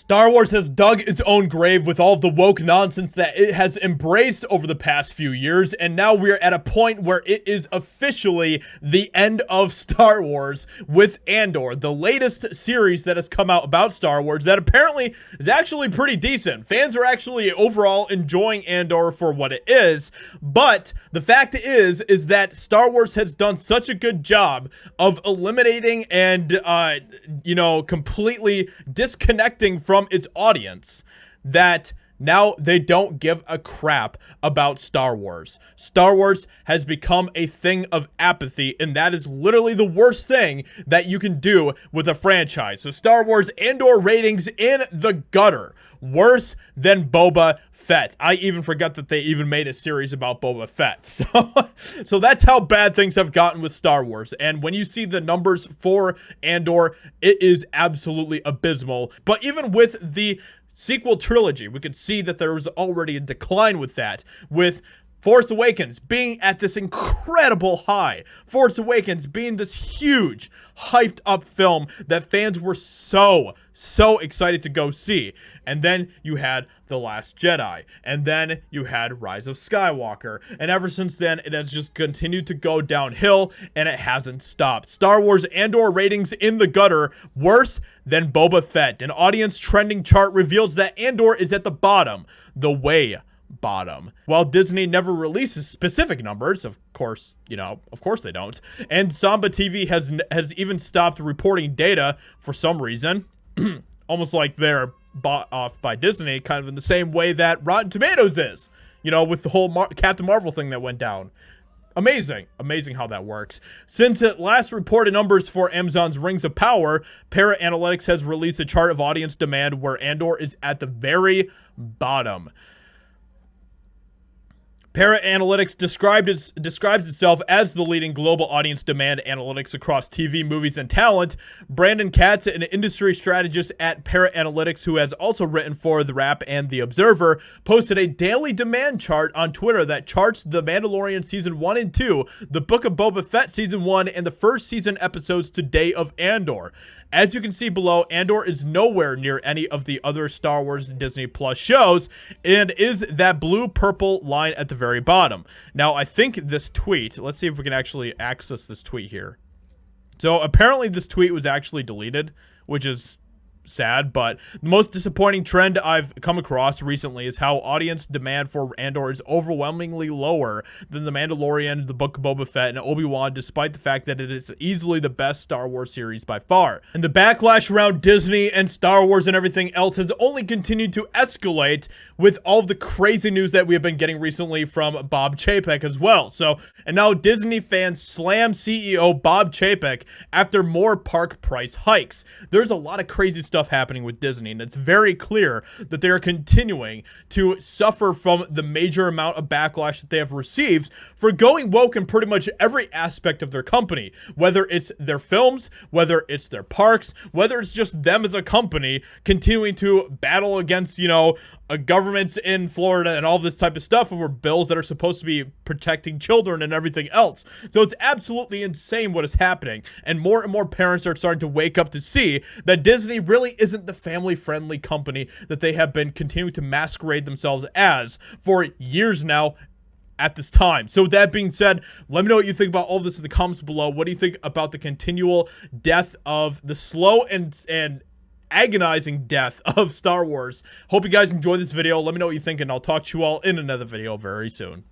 Star Wars has dug its own grave with all of the woke nonsense that it has embraced over the past few years, and now we're at a point where it is officially the end of Star Wars with Andor, the latest series that has come out about Star Wars that apparently is actually pretty decent. Fans are actually overall enjoying Andor for what it is, but the fact is that Star Wars has done such a good job of eliminating and, completely disconnecting from its audience that now they don't give a crap about Star Wars. Star Wars has become a thing of apathy, and that is literally the worst thing that you can do with a franchise. So Star Wars Andor ratings in the gutter. Worse than Boba Fett. I even forgot that they even made a series about Boba Fett. So that's how bad things have gotten with Star Wars. And when you see the numbers for Andor, it is absolutely abysmal. But even with the sequel trilogy, we could see that there was already a decline with that, with Force Awakens being at this incredible high. Force Awakens being this huge, hyped up film that fans were so excited to go see. And then you had The Last Jedi. And then you had Rise of Skywalker. And ever since then, it has just continued to go downhill, and it hasn't stopped. Star Wars Andor ratings in the gutter, worse than Boba Fett. An audience trending chart reveals that Andor is at the bottom. The way bottom. While Disney never releases specific numbers, of course they don't. And Samba TV has even stopped reporting data for some reason. Almost like they're bought off by Disney, kind of in the same way that Rotten Tomatoes is. With the whole Captain Marvel thing that went down. Amazing how that works. Since it last reported numbers for Amazon's Rings of Power, Para Analytics has released a chart of audience demand where Andor is at the very bottom. Para Analytics describes itself as the leading global audience demand analytics across TV, movies, and talent. Brandon Katz, an industry strategist at Para Analytics, who has also written for The Wrap and The Observer, posted a daily demand chart on Twitter that charts The Mandalorian Season 1 and 2, The Book of Boba Fett Season 1, and the first season episodes to Day of Andor. As you can see below, Andor is nowhere near any of the other Star Wars Disney Plus shows and is that blue-purple line at the very bottom. Now, I think this tweet, let's see if we can actually access this tweet here. So, apparently this tweet was actually deleted, which is sad, but the most disappointing trend I've come across recently is how audience demand for Andor is overwhelmingly lower than The Mandalorian, The Book of Boba Fett, and Obi-Wan, despite the fact that it is easily the best Star Wars series by far. And the backlash around Disney and Star Wars and everything else has only continued to escalate with all of the crazy news that we have been getting recently from Bob Chapek as well. And now Disney fans slam CEO Bob Chapek after more park price hikes. There's a lot of crazy stuff happening with Disney, and it's very clear that they are continuing to suffer from the major amount of backlash that they have received for going woke in pretty much every aspect of their company, whether it's their films, whether it's their parks, whether it's just them as a company continuing to battle against, governments in Florida and all this type of stuff over bills that are supposed to be protecting children and everything else. So it's absolutely insane what is happening, and more parents are starting to wake up to see that Disney really isn't the family-friendly company that they have been continuing to masquerade themselves as for years now at this time. So with that being said, let me know what you think about all this in the comments below. What do you think about the continual death of the slow and agonizing death of Star Wars? Hope you guys enjoyed this video. Let me know what you think, and I'll talk to you all in another video very soon.